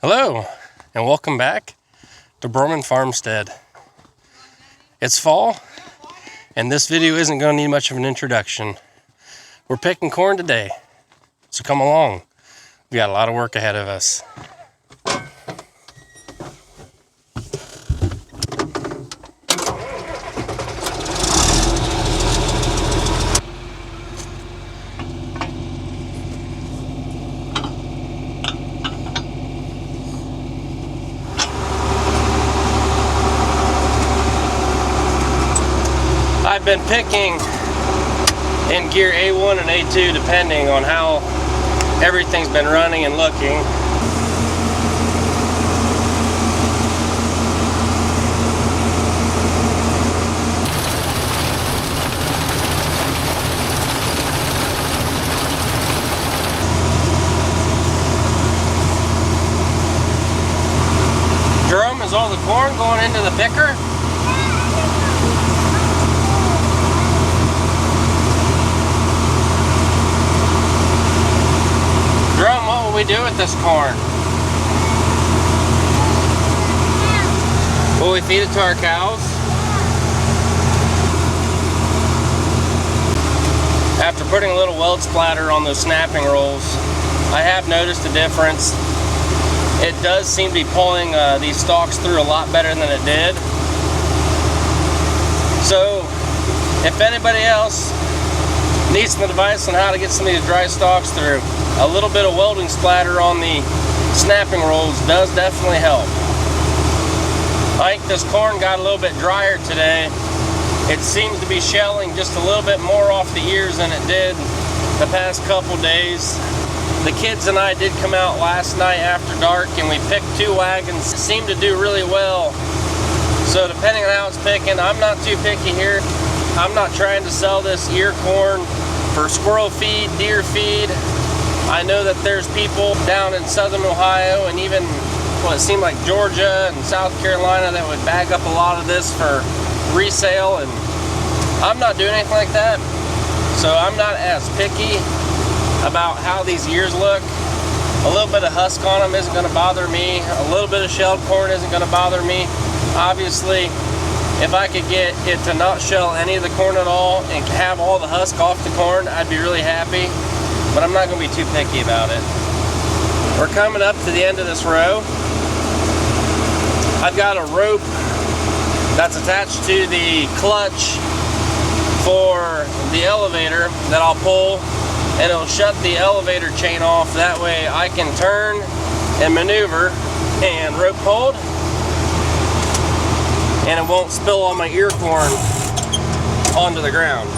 Hello, and welcome back to Broerman Farmstead. It's fall, and this video isn't going to need much of an introduction. We're picking corn today, so come along. We got a lot of work ahead of us. I've been picking in gear A1 and A2 depending on how everything's been running and looking. Jerome, is all the corn going into the picker? What will we do with this corn? Will we feed it to our cows? After putting a little weld splatter on those snapping rolls, I have noticed a difference. It does seem to be pulling these stalks through a lot better than it did. So, if anybody else needs some advice on how to get some of these dry stalks through, a little bit of welding splatter on the snapping rolls does definitely help. I think this corn got a little bit drier today. It seems to be shelling just a little bit more off the ears than it did the past couple days. The kids and I did come out last night after dark and we picked 2 wagons. It seemed to do really well. So depending on how it's picking, I'm not too picky here. I'm not trying to sell this ear corn for squirrel feed, deer feed. I know that there's people down in southern Ohio and even what it seemed like Georgia and South Carolina that would bag up a lot of this for resale, and I'm not doing anything like that. So I'm not as picky about how these ears look. A little bit of husk on them isn't going to bother me. A little bit of shelled corn isn't going to bother me. Obviously, if I could get it to not shell any of the corn at all and have all the husk off the corn, I'd be really happy. But I'm not going to be too picky about it. We're coming up to the end of this row. I've got a rope that's attached to the clutch for the elevator that I'll pull, and it'll shut the elevator chain off. That way I can turn and maneuver and rope hold, and it won't spill all my ear corn onto the ground.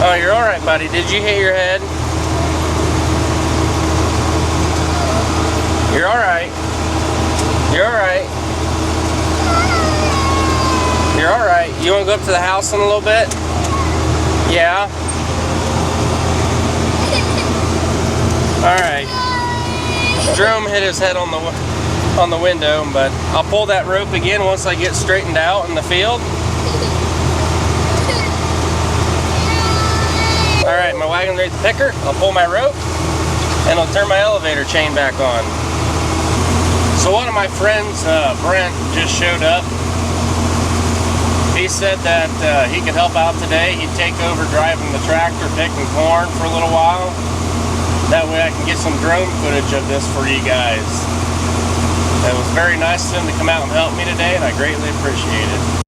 Oh, you're alright, buddy. Did you hit your head? You're alright. You're alright. You're alright. You want to go up to the house in a little bit? Yeah? Alright. Jerome hit his head on the window, but I'll pull that rope again once I get straightened out in the field. Alright, my wagon's ready to picker. I'll pull my rope and I'll turn my elevator chain back on. So one of my friends, Brent, just showed up. He said that he could help out today. He'd take over driving the tractor, picking corn for a little while. That way I can get some drone footage of this for you guys. It was very nice of him to come out and help me today, and I greatly appreciate it.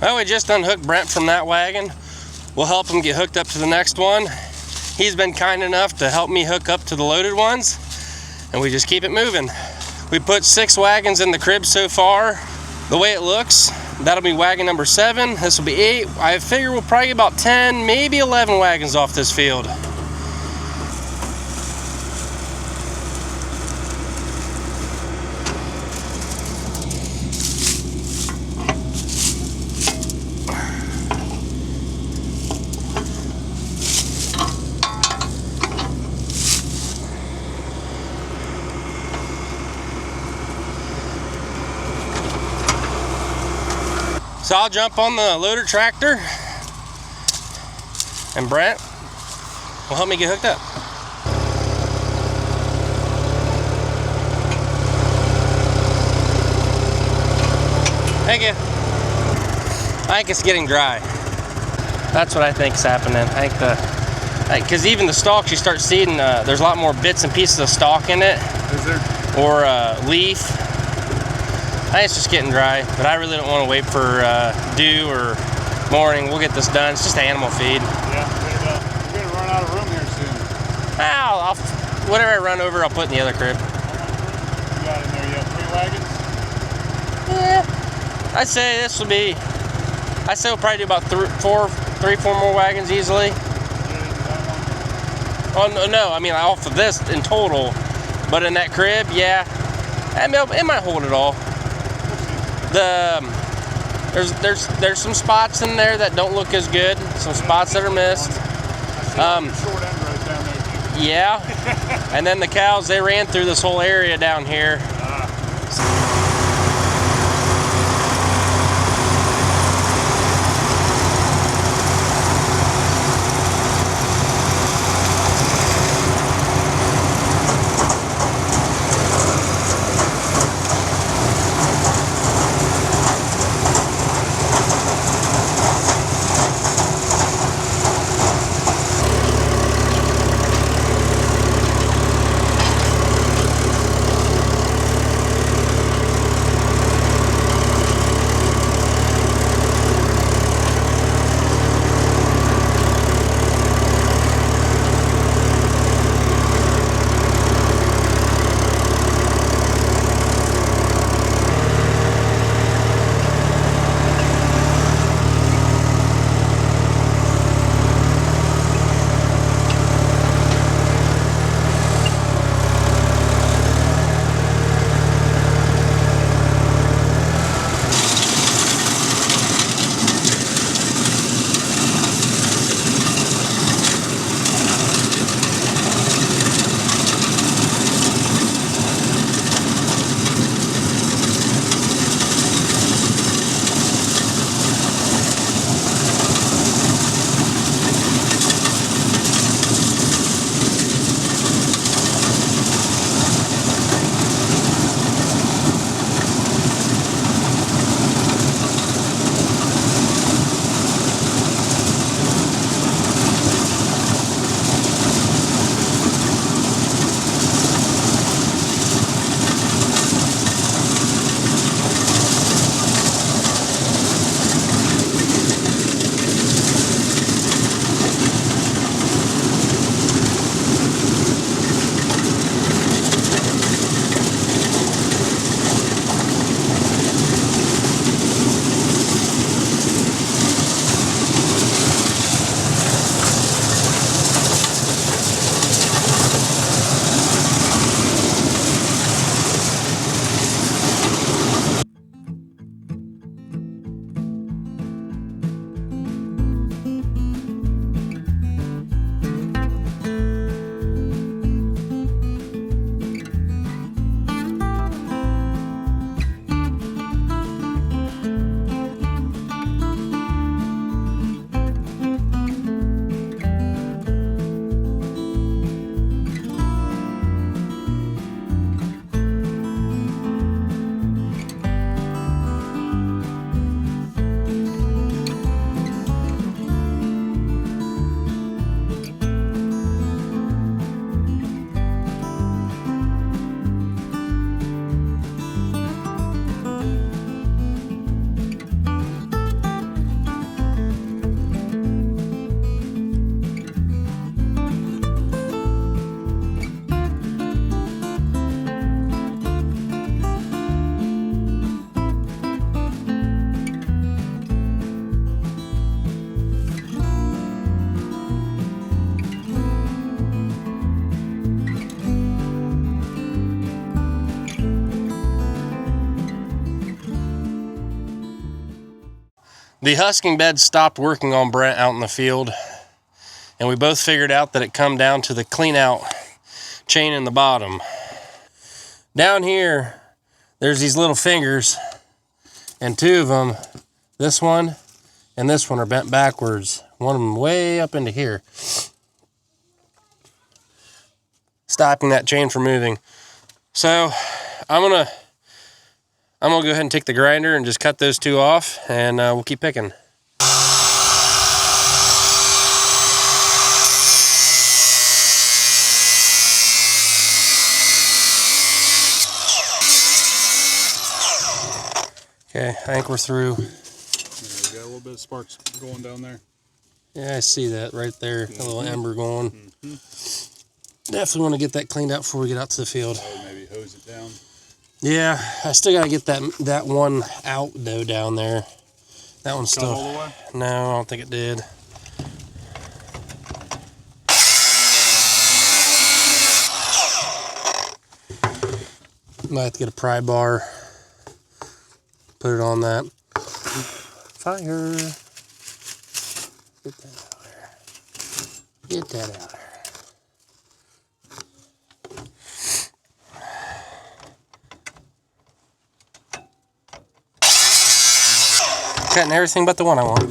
Well, we just unhooked Brent from that wagon. We'll help him get hooked up to the next one. He's been kind enough to help me hook up to the loaded ones, and we just keep it moving. We put 6 wagons in the crib so far. The way it looks, that'll be wagon number 7. This will be 8. I figure we'll probably get about 10, maybe 11 wagons off this field. So I'll jump on the loader tractor, and Brent will help me get hooked up. Thank you. I think it's getting dry. That's what I think is happening. I think because even the stalks, you start seeing there's a lot more bits and pieces of stalk in it. Is there? Or leaf. I think it's just getting dry, but I really don't want to wait for dew or morning. We'll get this done. It's just animal feed. Yeah, we're gonna run out of room here soon. I'll whatever I run over, I'll put in the other crib. You got in there yet? 3 wagons? Yeah, I'd say this will be. I'd say we'll probably do about 3-4 more wagons easily. Oh no, I mean off of this in total, but in that crib, yeah, it might hold it all. There's some spots in there that don't look as good. Some spots that are missed. Short end right down there. Yeah, and then the cows, they ran through this whole area down here. The husking bed stopped working on Brent out in the field, and we both figured out that it come down to the clean out chain in the bottom. Down here, there's these little fingers, and two of them, this one and this one, are bent backwards. One of them way up into here, stopping that chain from moving. So I'm gonna go ahead and take the grinder and just cut those two off, and we'll keep picking. Okay, I think we're through. Yeah, we got a little bit of sparks going down there. Yeah, I see that right there, a little ember going. Definitely want to get that cleaned out before we get out to the field. Oh, maybe hose it down. Yeah, I still got to get that one out though down there. That one's still. All the way? No, I don't think it did. Might have to get a pry bar. Put it on that. Fire. Get that out there. Get that out there. Cutting everything but the one I want.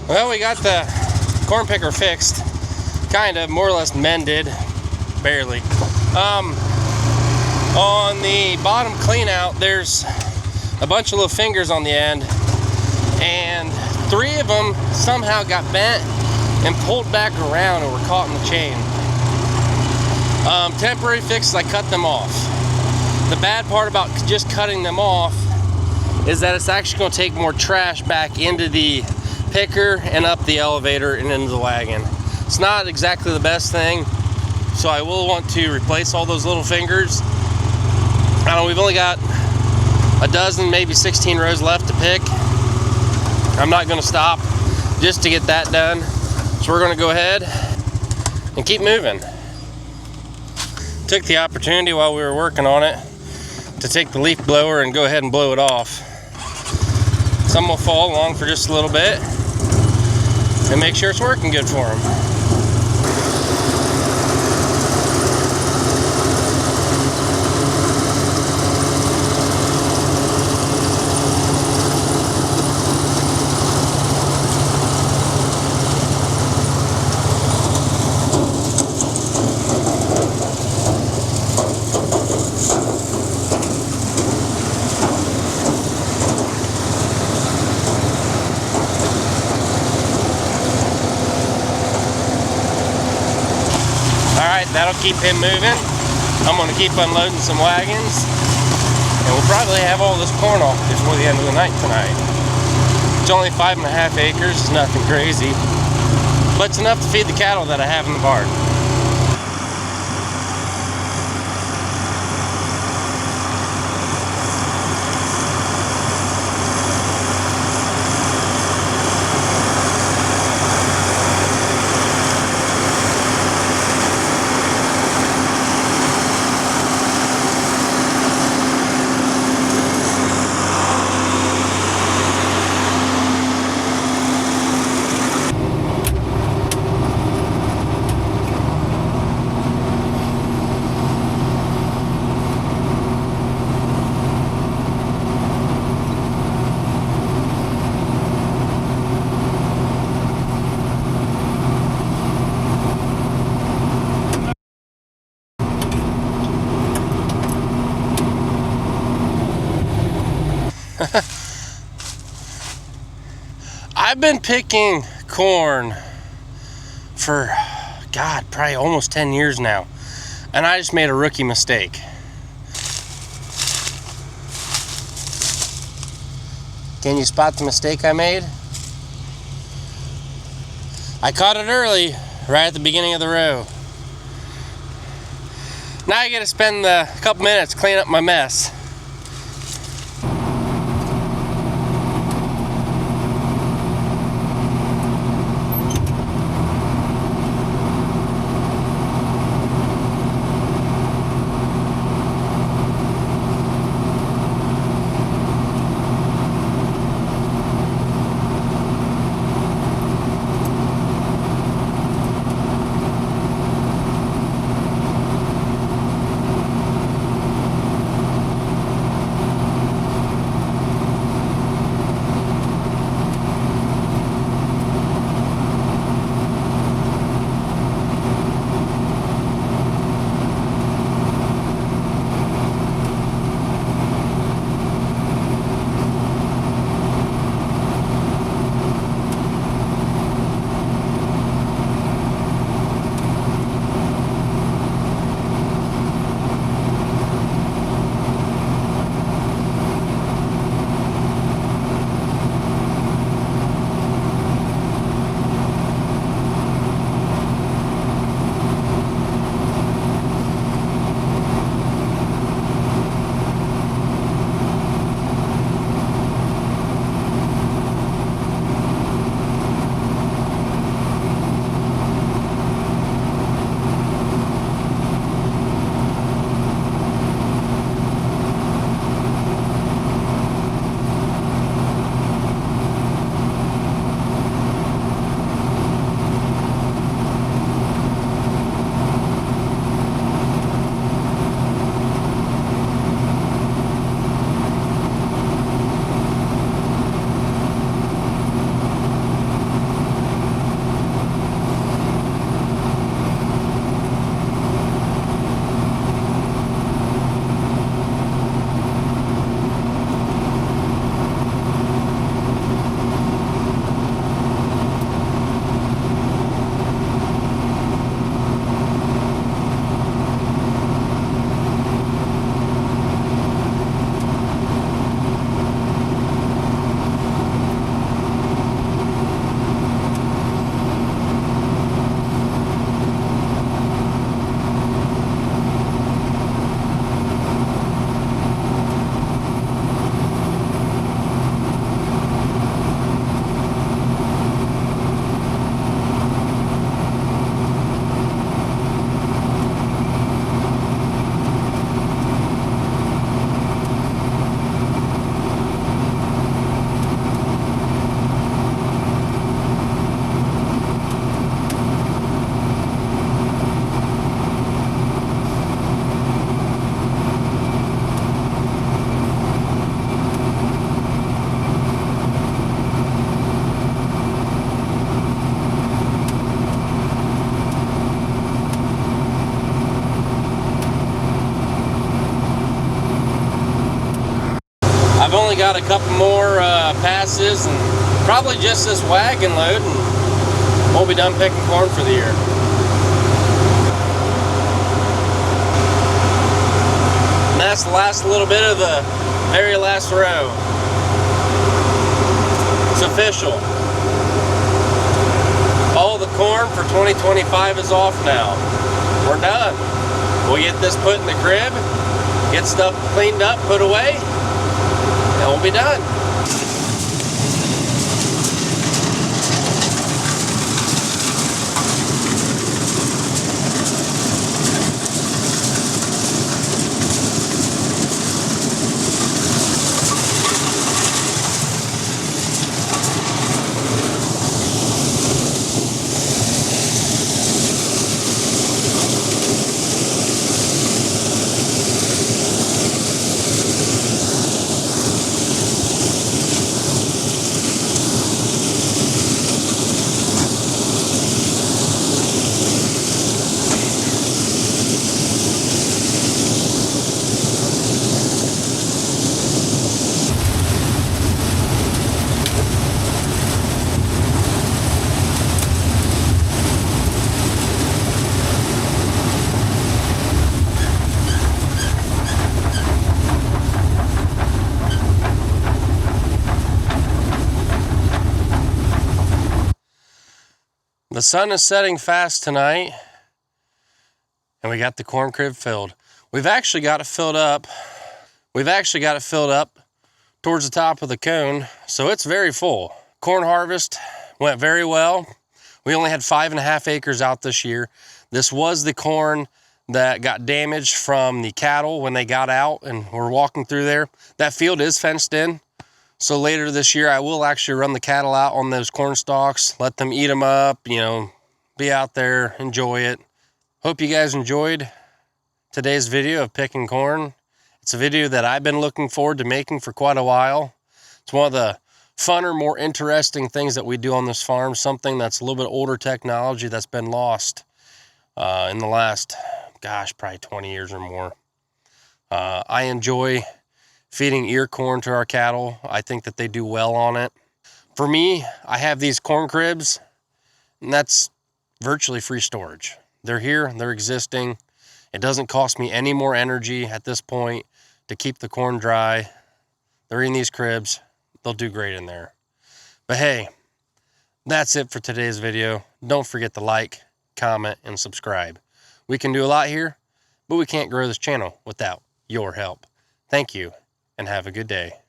Well, we got the corn picker fixed. Kind of, more or less mended. Barely. On the bottom clean out, there's a bunch of little fingers on the end, and 3 of them somehow got bent and pulled back around and were caught in the chain. Temporary fix, I cut them off. The bad part about just cutting them off is that it's actually going to take more trash back into the picker and up the elevator and into the wagon. It's not exactly the best thing, so I will want to replace all those little fingers. I don't know, we've only got a dozen, maybe 16 rows left to pick. I'm not going to stop just to get that done. So we're going to go ahead and keep moving. Took the opportunity while we were working on it to take the leaf blower and go ahead and blow it off. Some will fall along for just a little bit and make sure it's working good for them. That'll keep him moving. I'm going to keep unloading some wagons, and we'll probably have all this corn off before the end of the night tonight. It's only 5.5 acres, it's nothing crazy, but it's enough to feed the cattle that I have in the barn. I've been picking corn for, God, probably almost 10 years now, and I just made a rookie mistake. Can you spot the mistake I made? I caught it early, right at the beginning of the row. Now I gotta spend a couple minutes cleaning up my mess. I've only got a couple more passes and probably just this wagon load, and we'll be done picking corn for the year. And that's the last little bit of the very last row. It's official. All the corn for 2025 is off now. We're done. We'll get this put in the crib, get stuff cleaned up, put away, and we'll be done. The sun is setting fast tonight, and we got the corn crib filled. We've actually got it filled up. Towards the top of the cone, so it's very full. Corn harvest went very well. We only had 5.5 acres out this year. This was the corn that got damaged from the cattle when they got out and were walking through there. That field is fenced in. So later this year, I will actually run the cattle out on those corn stalks, let them eat them up, you know, be out there, enjoy it. Hope you guys enjoyed today's video of picking corn. It's a video that I've been looking forward to making for quite a while. It's one of the funner, more interesting things that we do on this farm, something that's a little bit older technology that's been lost in the last, gosh, probably 20 years or more. I enjoy feeding ear corn to our cattle. I think that they do well on it. For me, I have these corn cribs, and that's virtually free storage. They're here, they're existing. It doesn't cost me any more energy at this point to keep the corn dry. They're in these cribs. They'll do great in there. But hey, that's it for today's video. Don't forget to like, comment, and subscribe. We can do a lot here, but we can't grow this channel without your help. Thank you, and have a good day.